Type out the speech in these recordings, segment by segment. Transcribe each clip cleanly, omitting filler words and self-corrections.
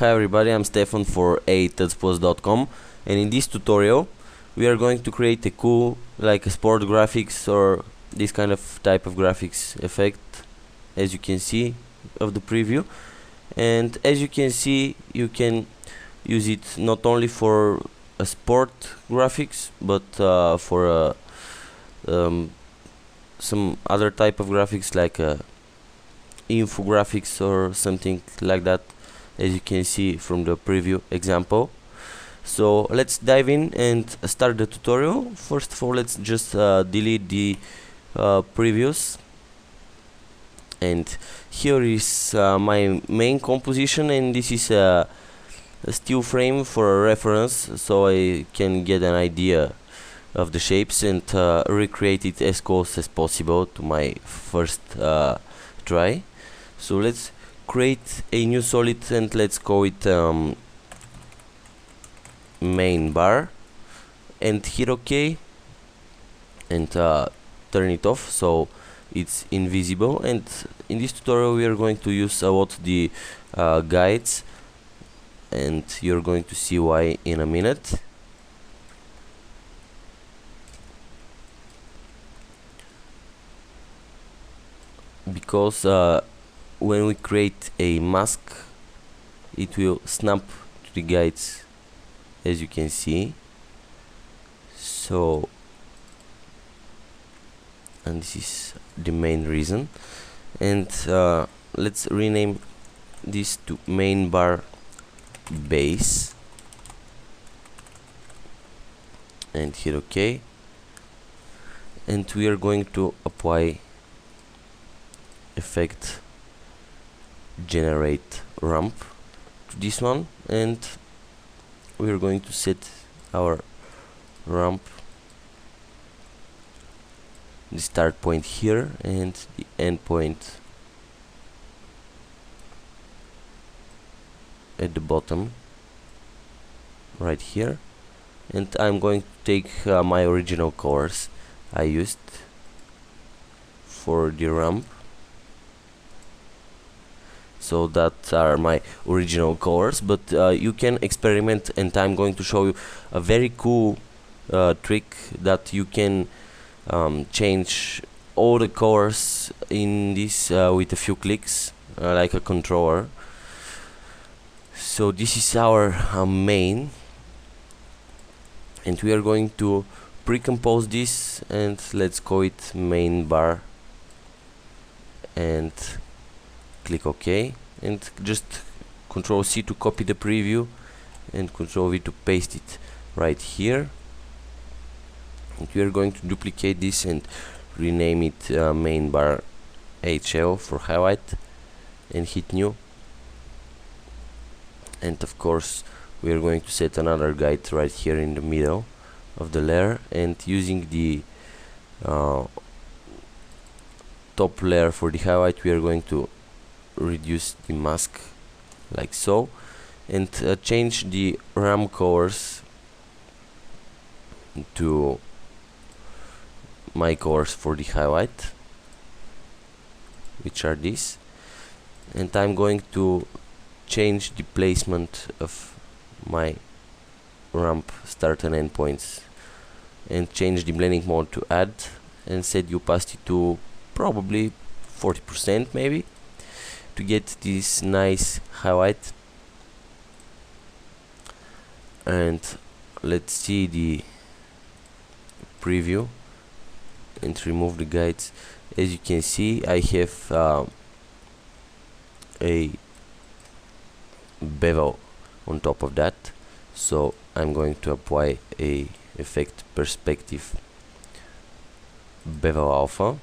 Hi everybody, I'm Stefan for untitled.com, and in this tutorial we are going to create a cool, like a sport graphics or this kind of type of graphics effect, as you can see of the preview. And as you can see, you can use it not only for a sport graphics but for some other type of graphics like infographics or something like that, as you can see from the preview example. So let's dive in and start the tutorial. First of all, let's just delete the previews, and here is my main composition, and this is a still frame for a reference, so I can get an idea of the shapes and recreate it as close as possible to my first try. So let's create a new solid and let's call it main bar, and hit OK and turn it off so it's invisible. And in this tutorial we are going to use a lot the guides, and you're going to see why in a minute. Because when we create a mask, it will snap to the guides, as you can see. So, and this is the main reason. And let's rename this to main bar base and hit OK. And we are going to apply effect generate ramp to this one, and we are going to set our ramp the start point here and the end point at the bottom right here. And I'm going to take my original colors I used for the ramp. So that are my original colors, but you can experiment, and I'm going to show you a very cool trick that you can change all the colors in this with a few clicks, like a controller. So this is our main, and we are going to pre-compose this, and let's call it main bar and click OK, and just Control C to copy the preview and Control V to paste it right here. And we are going to duplicate this and rename it main bar HL for highlight, and hit new. And of course we are going to set another guide right here in the middle of the layer, and using the top layer for the highlight we are going to reduce the mask like so, and change the RAM colors to my colors for the highlight, which are these. And I'm going to change the placement of my ramp start and end points, and change the blending mode to add, and set the opacity to probably 40% maybe, to get this nice highlight. And let's see the preview and remove the guides. As you can see, I have a bevel on top of that, so I'm going to apply a effect perspective bevel alpha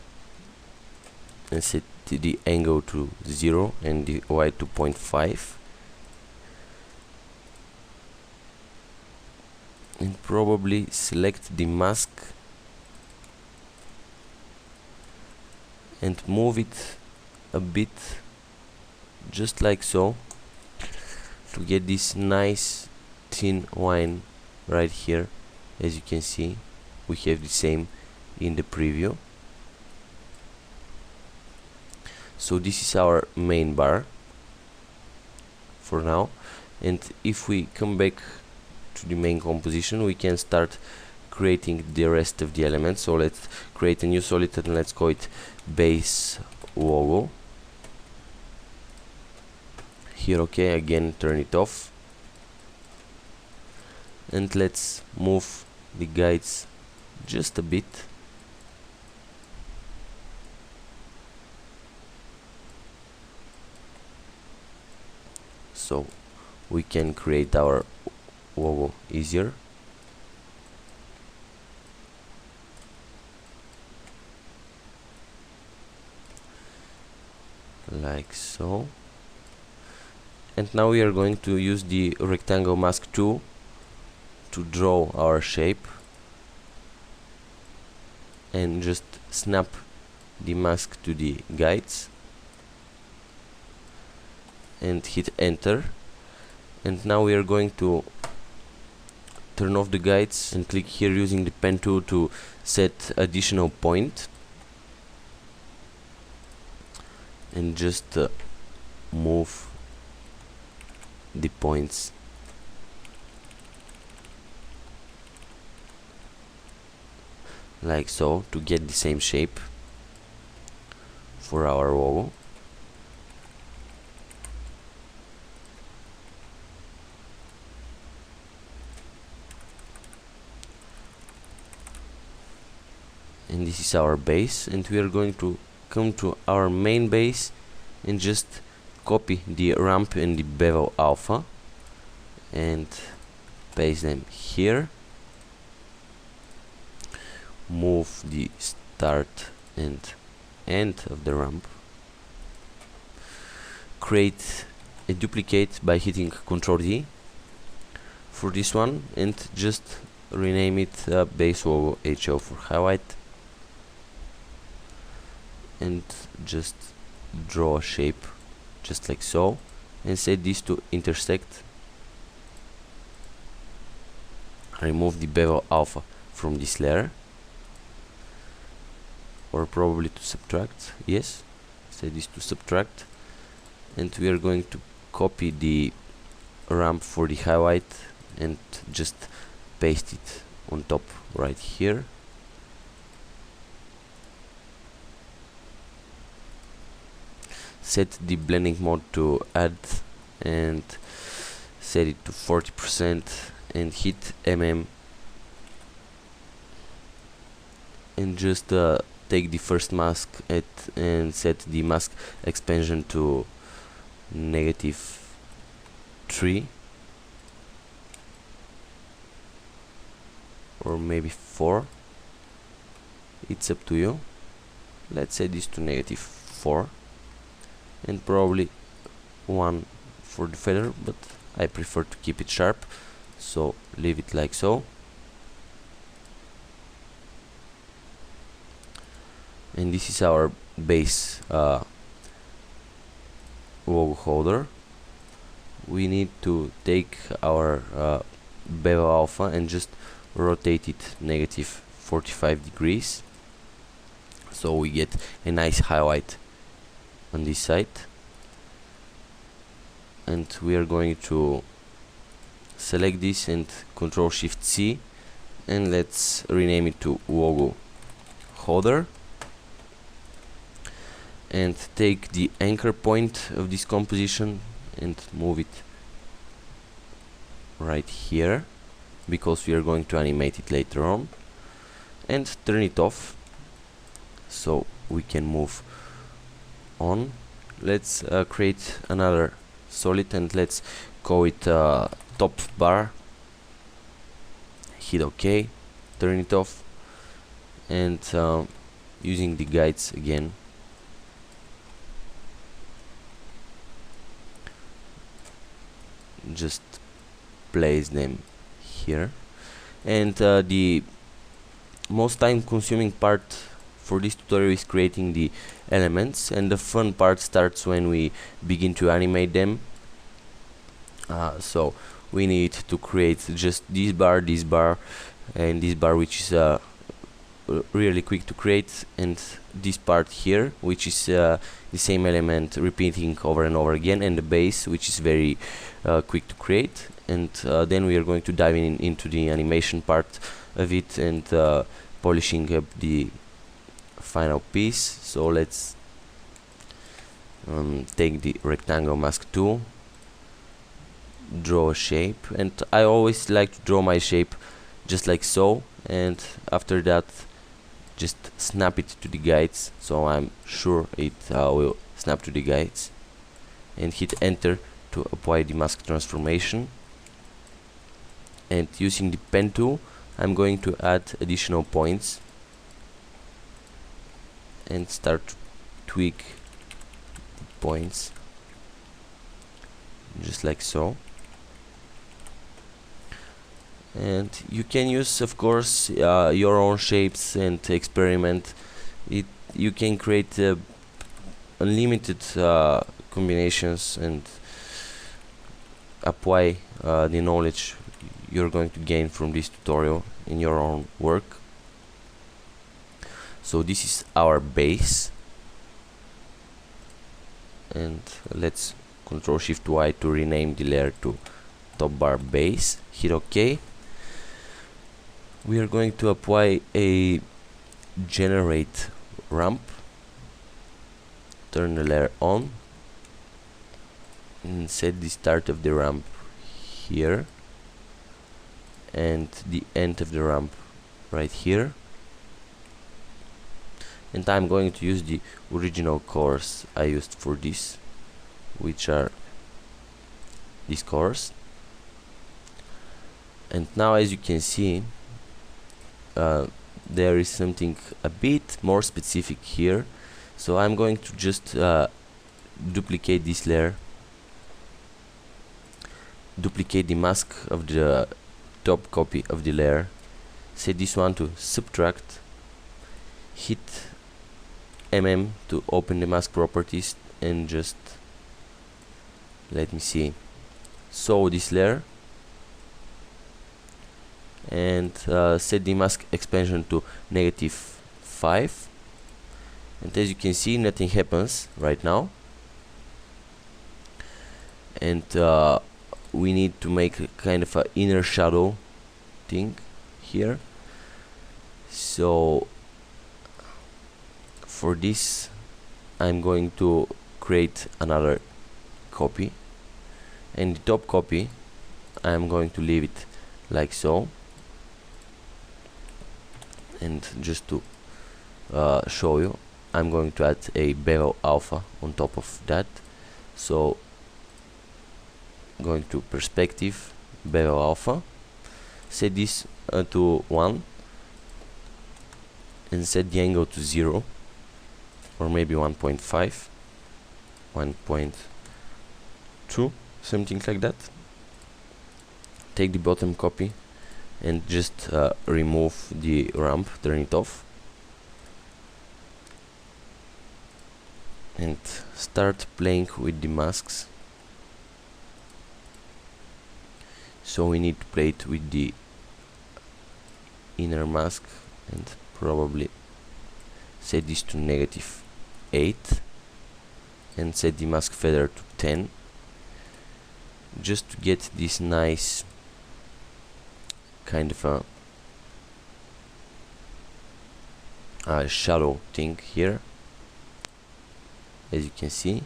and set the angle to 0 and the Y to 0.5, and probably select the mask and move it a bit, just like so, to get this nice thin line right here. As you can see, we have the same in the preview. So this is our main bar for now, And if we come back to the main composition, we can start creating the rest of the elements. So let's create a new solid and let's call it base logo. Here, okay, again turn it off, and let's move the guides just a bit. So we can create our logo easier. Like so. And now we are going to use the rectangle mask tool to draw our shape, and just snap the mask to the guides and hit enter. And now we are going to turn off the guides and click here using the pen tool to set additional point, and just move the points like so to get the same shape for our logo. And this is our base, and we are going to come to our main base and just copy the ramp and the bevel alpha and paste them here. Move the start and end of the ramp. Create a duplicate by hitting Ctrl D for this one, and just rename it base logo HO for highlight, and just draw a shape just like so, and set this to intersect. Remove the bevel alpha from this layer, or probably to subtract. Yes, set this to subtract, and we are going to copy the ramp for the highlight and just paste it on top right here. Set the blending mode to add and set it to 40% and hit and just take the first mask and set the mask expansion to -3 or maybe 4. It's up to you. Let's set this to -4, and probably 1 for the feather, but I prefer to keep it sharp, so leave it like so. And this is our base logo holder. We need to take our bevel alpha and just rotate it -45 degrees, so we get a nice highlight on this side. And we are going to select this and Ctrl Shift C, and let's rename it to logo holder, and take the anchor point of this composition and move it right here, because we are going to animate it later on, and turn it off so we can move on. Let's create another solid, and let's call it top bar. Hit OK, turn it off, and using the guides again, just place them here. And the most time consuming part for this tutorial is creating the elements, and the fun part starts when we begin to animate them. So we need to create just this bar, and this bar, which is really quick to create, and this part here, which is the same element repeating over and over again, and the base, which is very quick to create. And then we are going to dive into the animation part of it, and polishing up the final piece. So let's take the rectangle mask tool, draw a shape, and I always like to draw my shape just like so, and after that just snap it to the guides, so I'm sure it will snap to the guides, and hit enter to apply the mask transformation. And using the pen tool, I'm going to add additional points and start to tweak points just like so. And you can use, of course, your own shapes and experiment. You can create unlimited combinations and apply the knowledge you're going to gain from this tutorial in your own work. So this is our base, and let's Ctrl Shift Y to rename the layer to top bar base. Hit OK. We are going to apply a generate ramp, turn the layer on, and set the start of the ramp here and the end of the ramp right here. And I'm going to use the original colors I used for this, which are these colors. And now, as you can see, there is something a bit more specific here, so I'm going to just duplicate this layer, duplicate the mask of the top copy of the layer, set this one to subtract, hit to open the mask properties, and just let me see, sew this layer, and set the mask expansion to -5. And as you can see, nothing happens right now, and we need to make a kind of an inner shadow thing here. So for this, I'm going to create another copy, and the top copy I'm going to leave it like so. And just to show you, I'm going to add a bevel alpha on top of that. So going to perspective, bevel alpha, set this to 1, and set the angle to 0, or maybe 1.5, 1.2, something like that. Take the bottom copy and just remove the ramp, turn it off, and start playing with the masks. So we need to play it with the inner mask, and probably set this to -8, and set the mask feather to 10, just to get this nice kind of a shadow thing here, as you can see.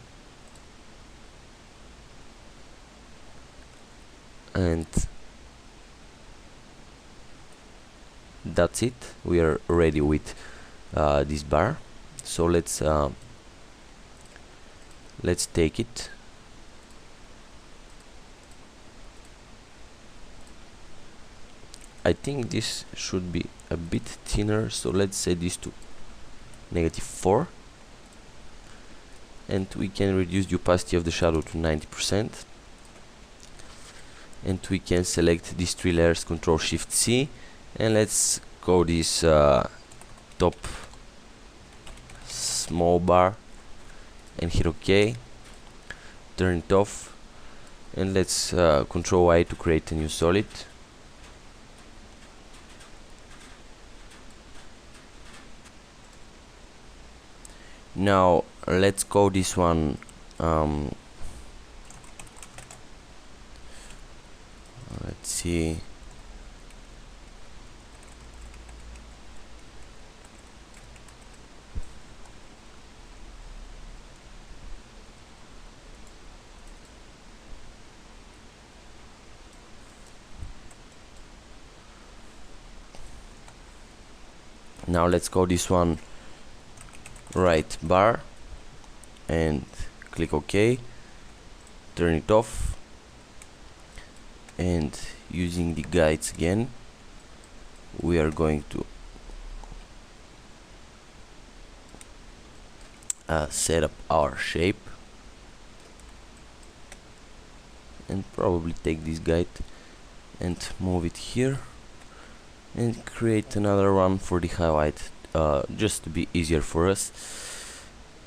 And that's it, we are ready with this bar. So let's take it, I think this should be a bit thinner, so let's set this to -4, and we can reduce the opacity of the shadow to 90%, and we can select these 3 layers, Ctrl Shift C, and let's go this top small bar and hit OK, turn it off, and let's Ctrl Y to create a new solid. Now let's call this one let's see, now let's call this one right bar and click OK, turn it off, and using the guides again we are going to set up our shape, and probably take this guide and move it here and create another one for the highlight, just to be easier for us,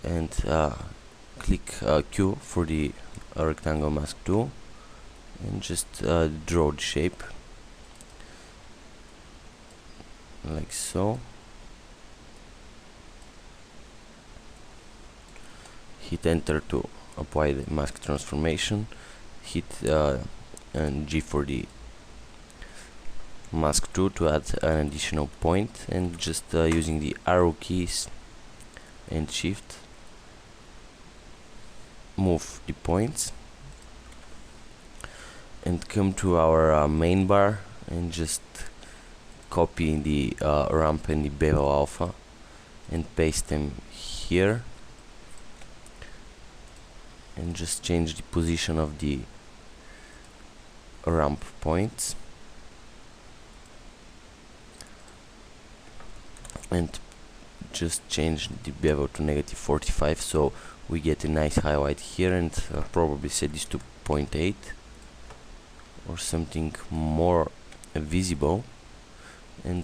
and click Q for the rectangle mask tool and just draw the shape like so. Hit enter to apply the mask transformation, hit and G for the mask tool to add an additional point, and just using the arrow keys and shift move the points and come to our main bar and just copy the ramp and the bevel alpha and paste them here, and just change the position of the ramp points and just change the bevel to -45, so we get a nice highlight here, and probably set this to 0.8 or something more visible, and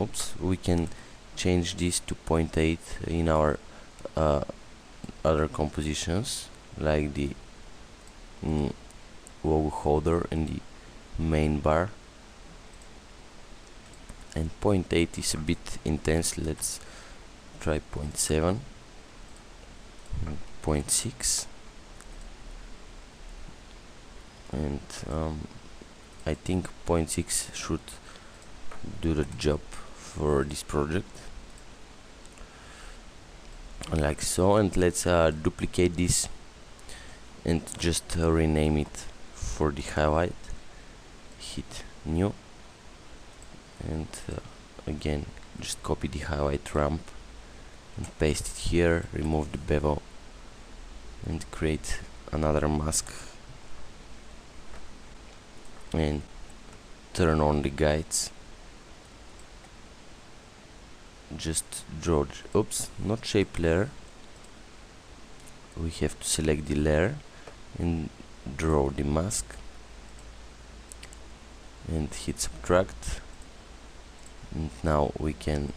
oops, we can change this to 0.8 in our other compositions like the logo holder and the main bar, and 0.8 is a bit intense. Let's try 0.7, 0.6, and I think 0.6 should do the job for this project, like so. And let's duplicate this and just rename it for the highlight, hit new, and again just copy the highlight ramp and paste it here, remove the bevel and create another mask and turn on the guides. Just draw, oops, not shape layer, we have to select the layer and draw the mask and hit subtract, and now we can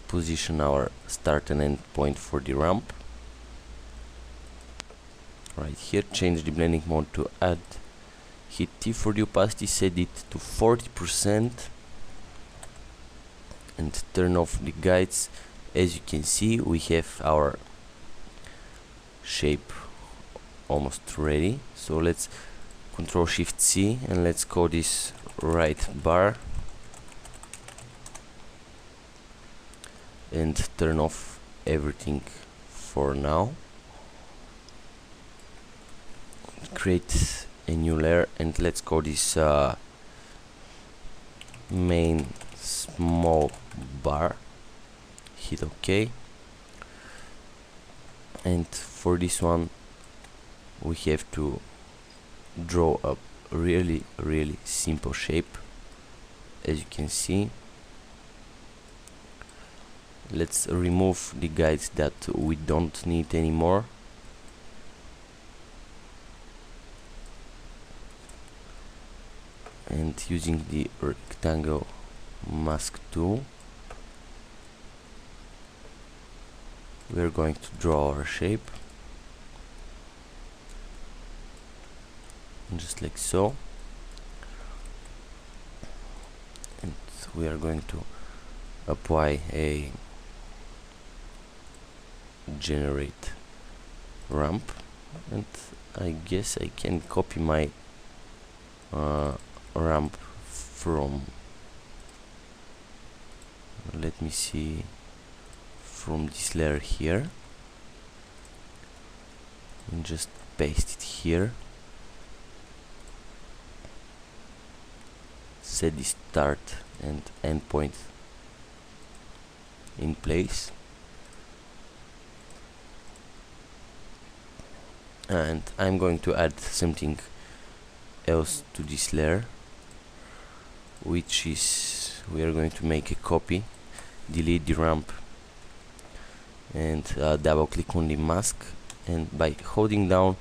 position our start and end point for the ramp right here. Change the blending mode to add, hit T for the opacity, set it to 40% and turn off the guides. As you can see, we have our shape almost ready, so let's Control Shift C and let's call this right bar and turn off everything for now. Create a new layer and let's call this main small bar, hit OK, and for this one we have to draw a really simple shape. As you can see, let's remove the guides that we don't need anymore, and using the rectangle mask tool we are going to draw our shape just like so, and we are going to apply a generate ramp, and I guess I can copy my ramp from, let me see, from this layer here, and just paste it here. Set the start and end point in place, and I'm going to add something else to this layer, which is we are going to make a copy, delete the ramp, and double click on the mask, and by holding down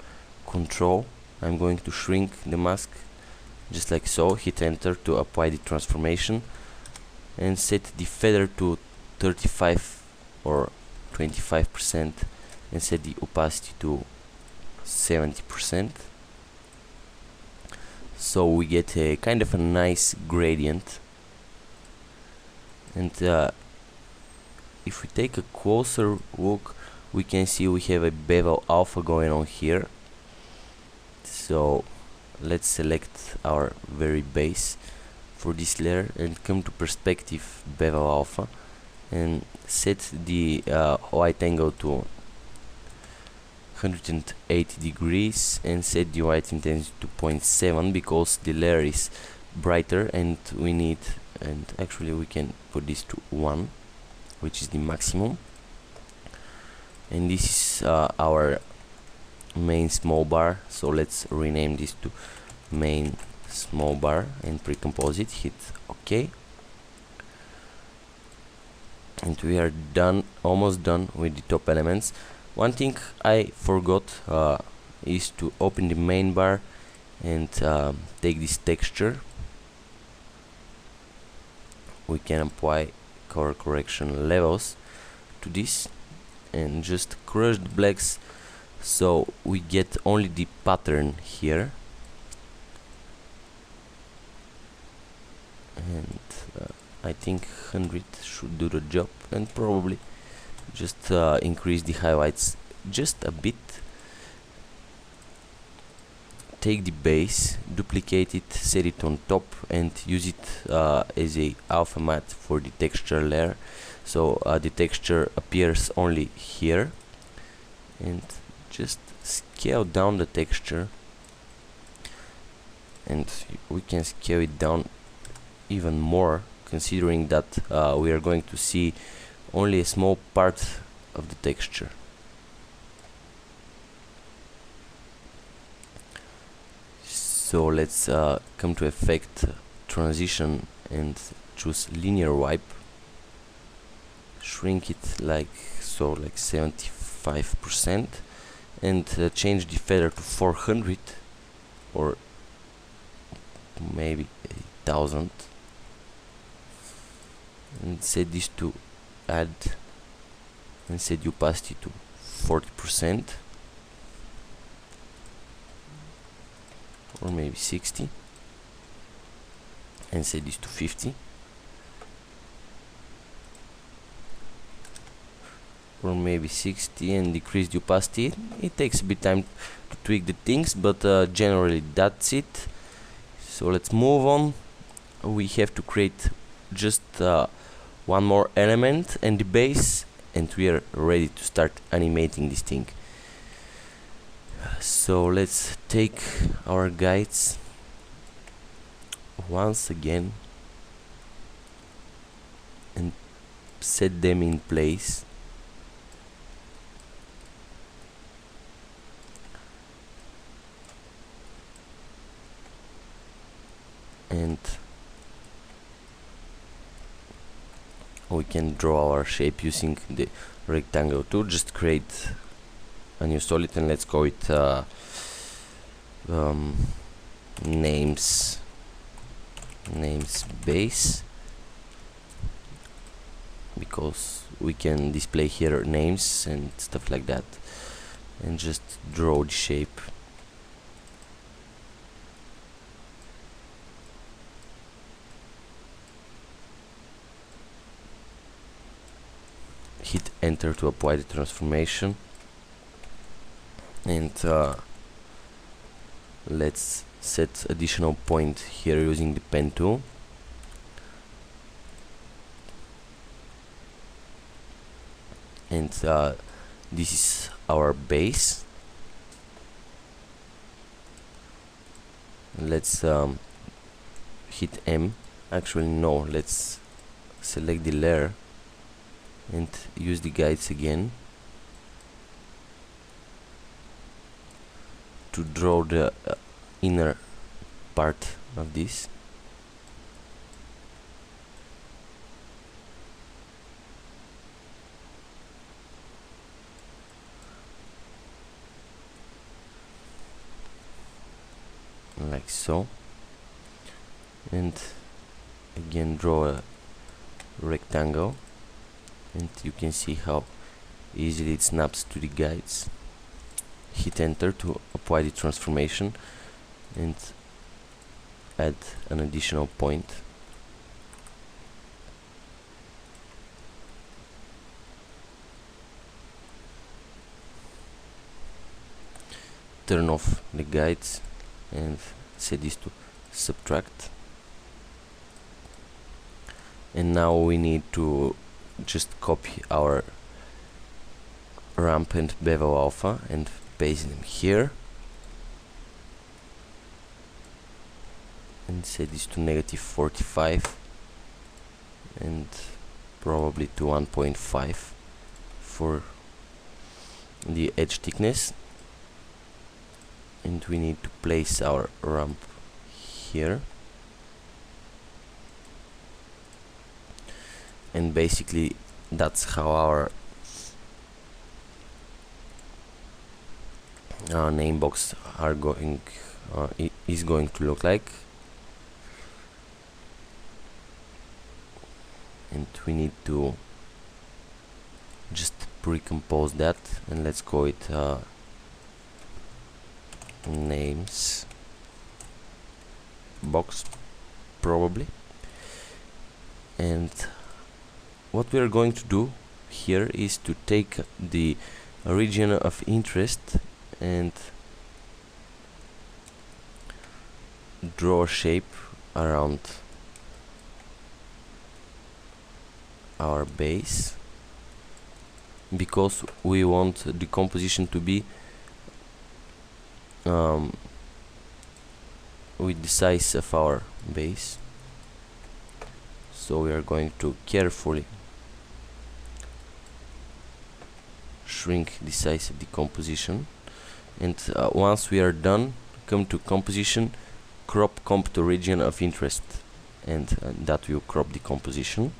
Control I'm going to shrink the mask just like so. Hit enter to apply the transformation, and set the feather to 35 or 25%, and set the opacity to 70%, so we get a kind of a nice gradient. And if we take a closer look, we can see we have a bevel alpha going on here. So let's select our very base for this layer and come to perspective bevel alpha, and set the white angle to 180 degrees, and set the white intensity to 0.7 because the layer is brighter, and we need, and actually we can put this to 1, which is the maximum. And this is our main small bar, so let's rename this to main small bar and pre-compose it. Hit OK, and we are done, almost done with the top elements. One thing I forgot is to open the main bar and take this texture. We can apply color correction levels to this and just crush the blacks, so we get only the pattern here. And I think 100 should do the job, and probably just increase the highlights just a bit. Take the base, duplicate it, set it on top, and use it as a alpha matte for the texture layer, so the texture appears only here. And just scale down the texture, and we can scale it down even more, considering that we are going to see only a small part of the texture. So let's come to effect, transition, and choose linear wipe, shrink it like so, like 75%, and change the feather to 400 or maybe 1000, and set this to add, and set the opacity to 40% or maybe 60, and set this to 50 or maybe 60, and decrease the opacity. It takes a bit time to tweak the things, but generally that's it. So let's move on. We have to create just one more element and the base, and we are ready to start animating this thing. So let's take our guides once again and set them in place. And we can draw our shape using the rectangle tool. Just create a new solid, and let's call it names base, because we can display here names and stuff like that, and just draw the shape. hit enter to apply the transformation, and let's set additional point here using the pen tool. And this is our base. Let's hit M. Actually no, let's select the layer and use the guides again to draw the inner part of this. Like so, and again draw a rectangle, and you can see how easily it snaps to the guides. Hit enter to apply the transformation and add an additional point. Turn off the guides and set this to subtract. And now we need to just copy our ramp and bevel alpha and paste them here, and set this to -45 and probably to 1.5 for the edge thickness. And we need to place our ramp here, and basically that's how our name box is going to look like. And we need to just pre-compose that, and let's call it names box probably. And what we are going to do here is to take the region of interest and draw a shape around our base, because we want the composition to be with the size of our base. So we are going to carefully shrink the size of the composition, and once we are done, come to composition, crop comp to region of interest, and that will crop the composition.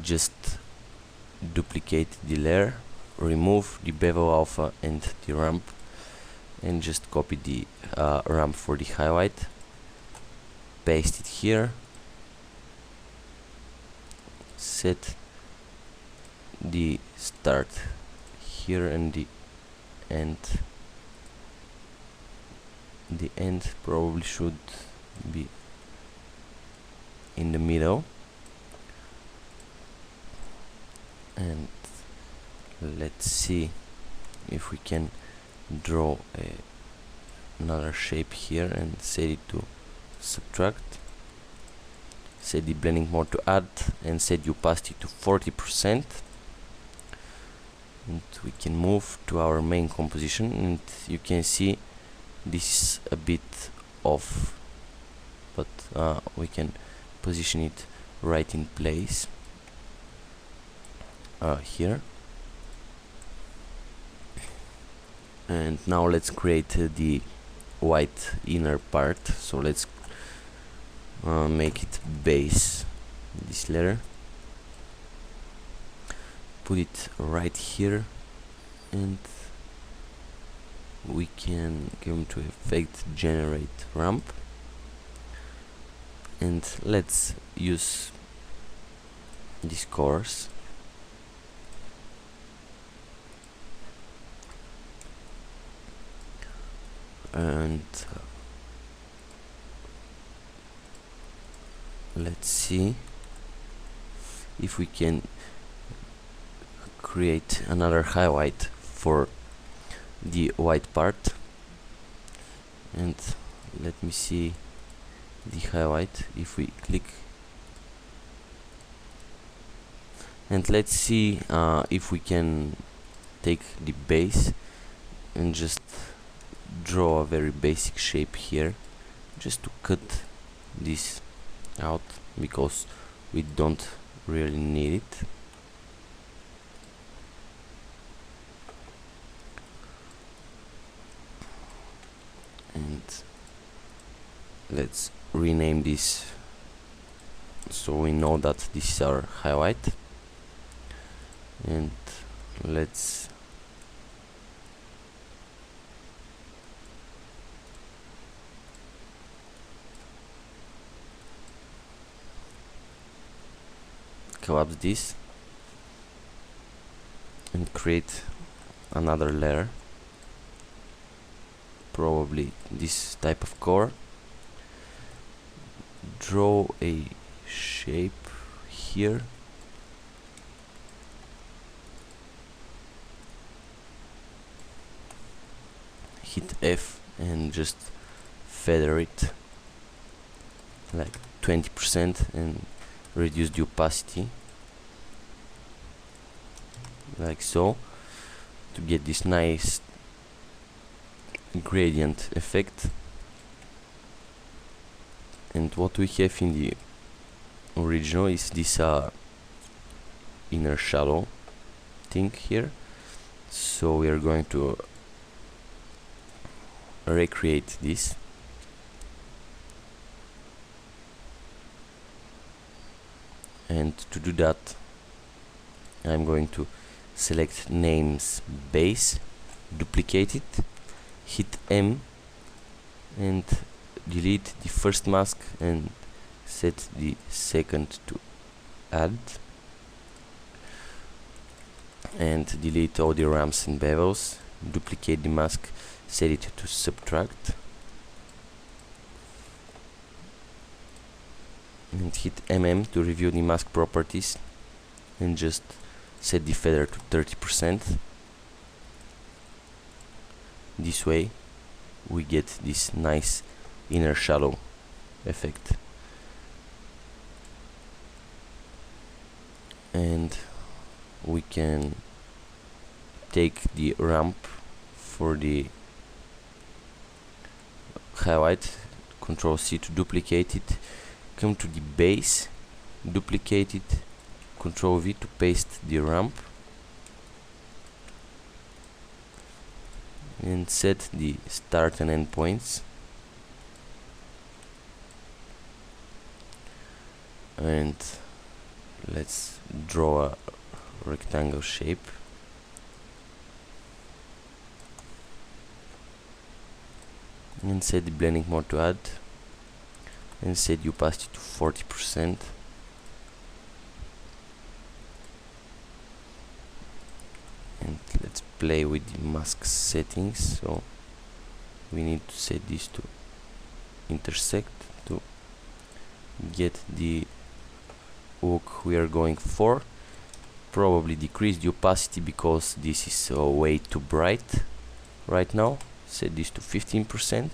Just duplicate the layer, remove the bevel alpha and the ramp, and just copy the ramp for the highlight, paste it here, set the start here and the end probably should be in the middle. And let's see if we can draw another shape here and set it to subtract. Set the blending mode to add and set the opacity to 40%. And we can move to our main composition, and you can see this is a bit off, but we can position it right in place here. And now let's create the white inner part. So let's make it base, this layer, put it right here, and we can come to effect generate ramp, and let's use these colors. And let's see, if we can create another highlight for the white part, and let me see the highlight. If we click, and let's see if we can take the base and just draw a very basic shape here, just to cut this out because we don't really need it. And let's rename this so we know that this is our highlight, and let's collapse this and create another layer, probably this type of core. Draw a shape here, hit F and just feather it like 20% and reduce the opacity like so, to get this nice gradient effect. And what we have in the original is this inner shadow thing here, so we are going to recreate this. And to do that, I'm going to select names base, duplicate it, hit M and delete the first mask and set the second to add, and delete all the ramps and bevels, duplicate the mask, set it to subtract, and hit MM to review the mask properties and just set the feather to 30%. This way we get this nice inner shadow effect. And we can take the ramp for the highlight, Ctrl C to duplicate it, come to the base, duplicate it, Ctrl V to paste the ramp, and set the start and end points, and let's draw a rectangle shape. And set the blending mode to add, and set the opacity to 40%. And let's play with the mask settings. So we need to set this to intersect to get the look we are going for. Probably decrease the opacity because this is way too bright right now. Set this to 15%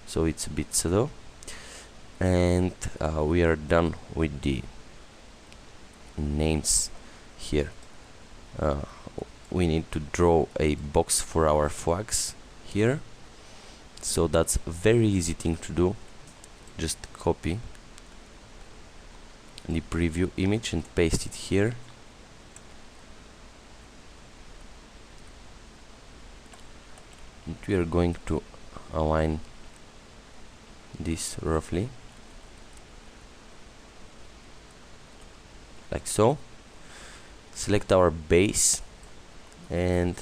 so it's a bit subtle, and we are done with the names here. We need to draw a box for our flags here, so that's a very easy thing to do. Just copy the preview image and paste it here. And we are going to align this roughly like so. Select our base, and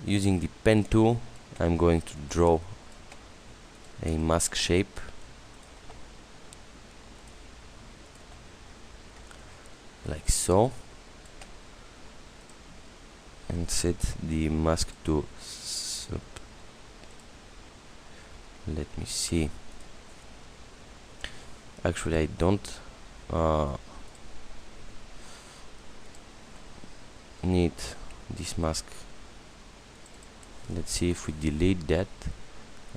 using the pen tool I'm going to draw a mask shape like so, and set the mask to let me see, actually I don't need this mask. Let's see if we delete that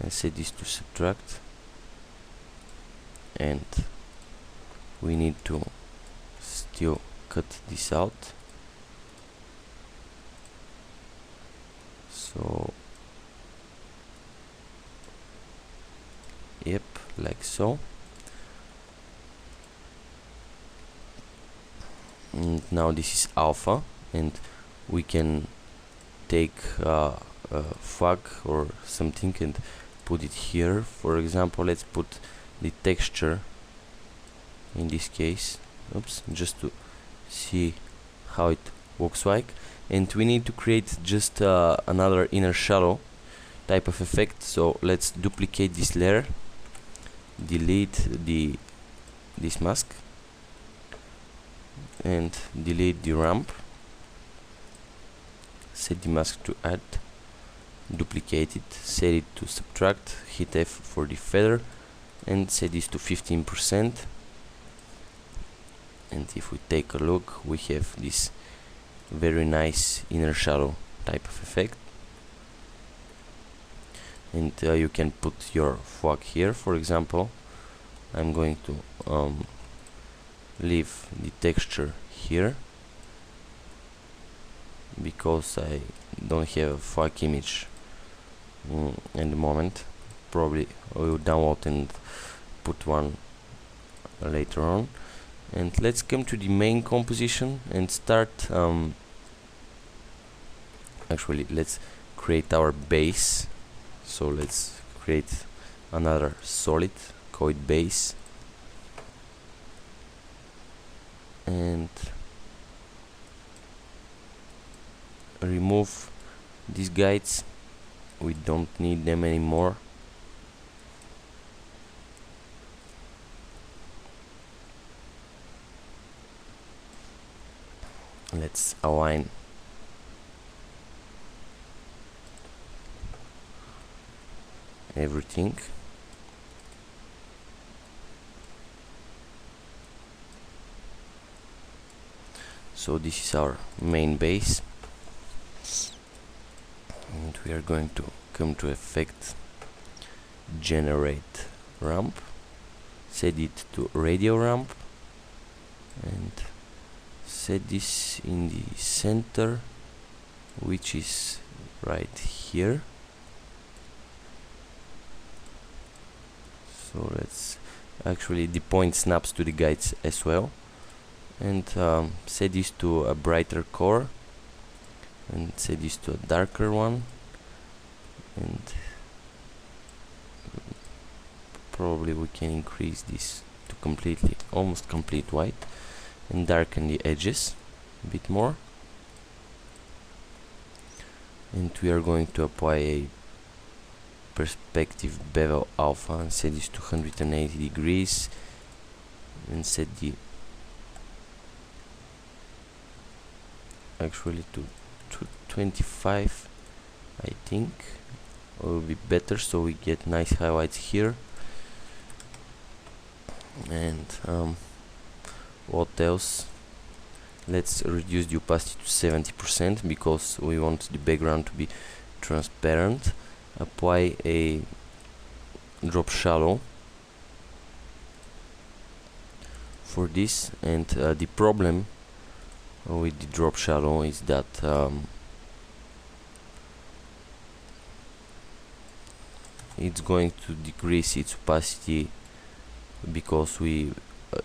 and set this to subtract, and we need to still cut this out. So yep, like so. And now this is alpha, and we can take a flag or something and put it here. For example, let's put the texture in this case, oops, just to see how it looks like. And we need to create just another inner shadow type of effect. So let's duplicate this layer, delete this mask, and delete the ramp, set the mask to add, duplicate it, set it to subtract, hit F for the feather, and set this to 15%. And if we take a look, we have this very nice inner shadow type of effect. And you can put your flag here. For example, I'm going to leave the texture here because I don't have a flag image in the moment. Probably I will download and put one later on. And let's come to the main composition and start actually let's create our base. So let's create another solid, call it base, and remove these guides, we don't need them anymore. Let's align everything. So this is our main base, and we are going to come to effect, generate ramp, set it to radial ramp, and set this in the center, which is right here. So let's actually, the point snaps to the guides as well, and set this to a brighter color, and set this to a darker one, and probably we can increase this to completely, almost complete white, and darken the edges a bit more. And we are going to apply a perspective bevel alpha and set this to 180 degrees, and set the actually to 25, I think will be better, so we get nice highlights here. And what else? Let's reduce the opacity to 70% because we want the background to be transparent. Apply a drop shadow for this, and the problem with the drop shadow is that it's going to decrease its opacity because we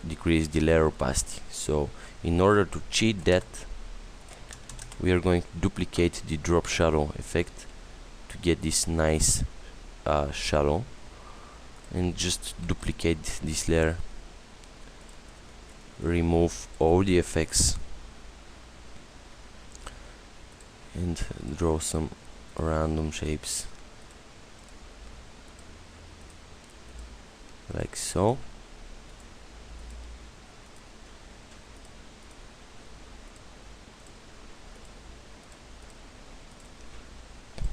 decrease the layer opacity. So in order to cheat that, we are going to duplicate the drop shadow effect to get this nice shadow, and just duplicate this layer, remove all the effects, and draw some random shapes like so.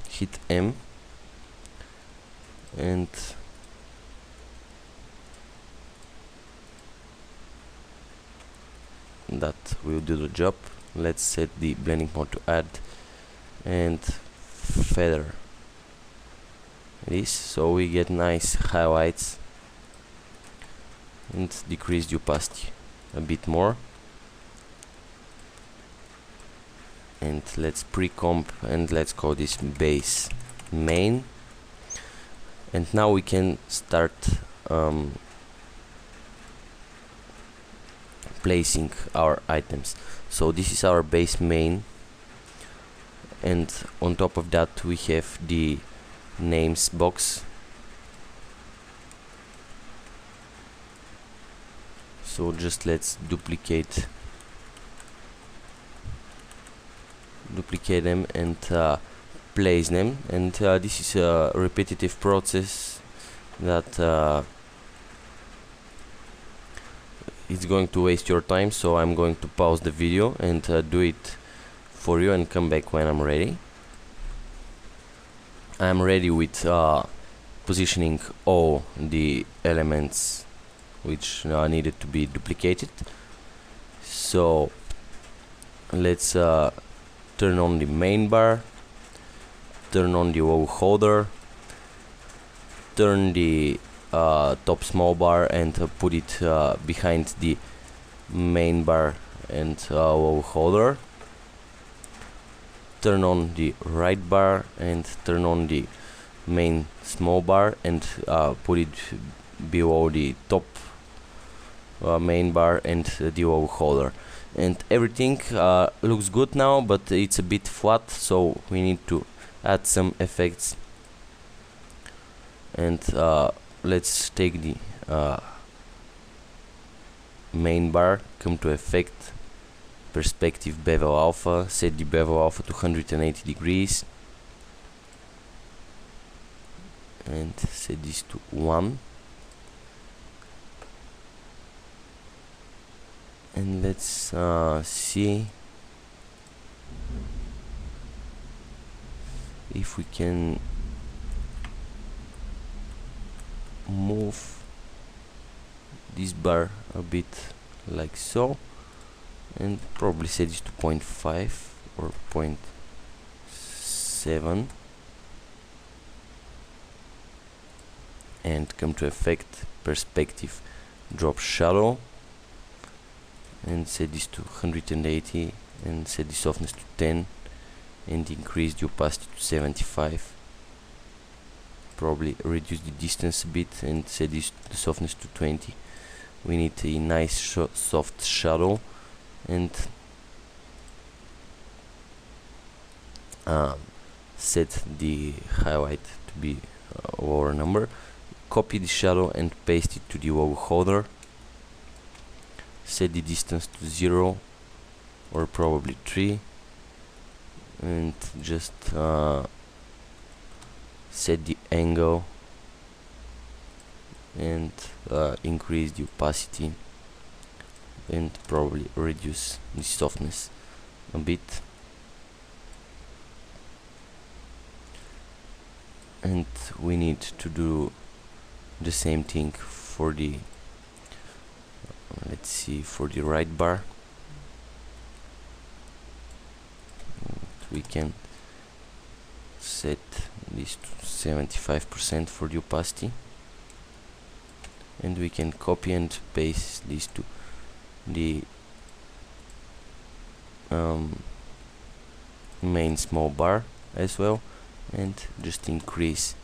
Hit M, and that will do the job. let's set the blending mode to add and feather this, so we get nice highlights, and decrease the opacity a bit more. And let's pre-comp, and let's call this base main. And now we can start placing our items. So this is our base main, and on top of that we have the names box. So just let's duplicate them and place them, and this is a repetitive process that it's going to waste your time, so I'm going to pause the video and do it for you and come back when I'm ready. I'm ready with positioning all the elements which needed to be duplicated. So let's turn on the main bar, turn on the wow holder, turn the top small bar and put it behind the main bar and wow holder, turn on the right bar and turn on the main small bar and put it below the top main bar and the wow holder. And everything looks good now, but it's a bit flat, so we need to add some effects. And let's take the main bar, come to effect, perspective bevel alpha, set the bevel alpha to 180 degrees and set this to 1. And let's see if we can move this bar a bit like so, and probably set this to 0.5 or 0.7 and come to effect, perspective, drop shadow and set this to 180 and set the softness to 10 and increase the opacity to 75. Probably reduce the distance a bit and set this the softness to 20. We need a nice soft shadow, and set the highlight to be a lower number. Copy the shadow and paste it to the wow holder. Set the distance to 0 or probably 3 and just set the angle and increase the opacity and probably reduce the softness a bit. And we need to do the same thing for the let's see, for the right bar. And we can set this to 75% for the opacity, and we can copy and paste this to the main small bar as well, and just increase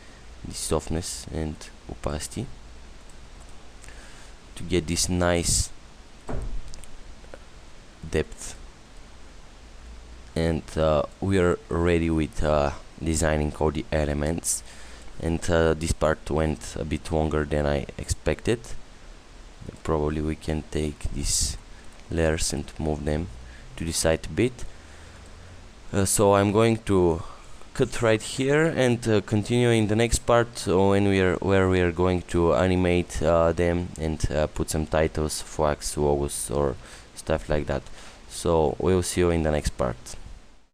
the softness and opacity to get this nice depth. And we are ready with designing all the elements, and this part went a bit longer than I expected. Probably we can take these layers and move them to the side a bit. So I'm going to cut right here and continue in the next part when where we are going to animate them and put some titles, flags, logos or stuff like that. So we'll see you in the next part.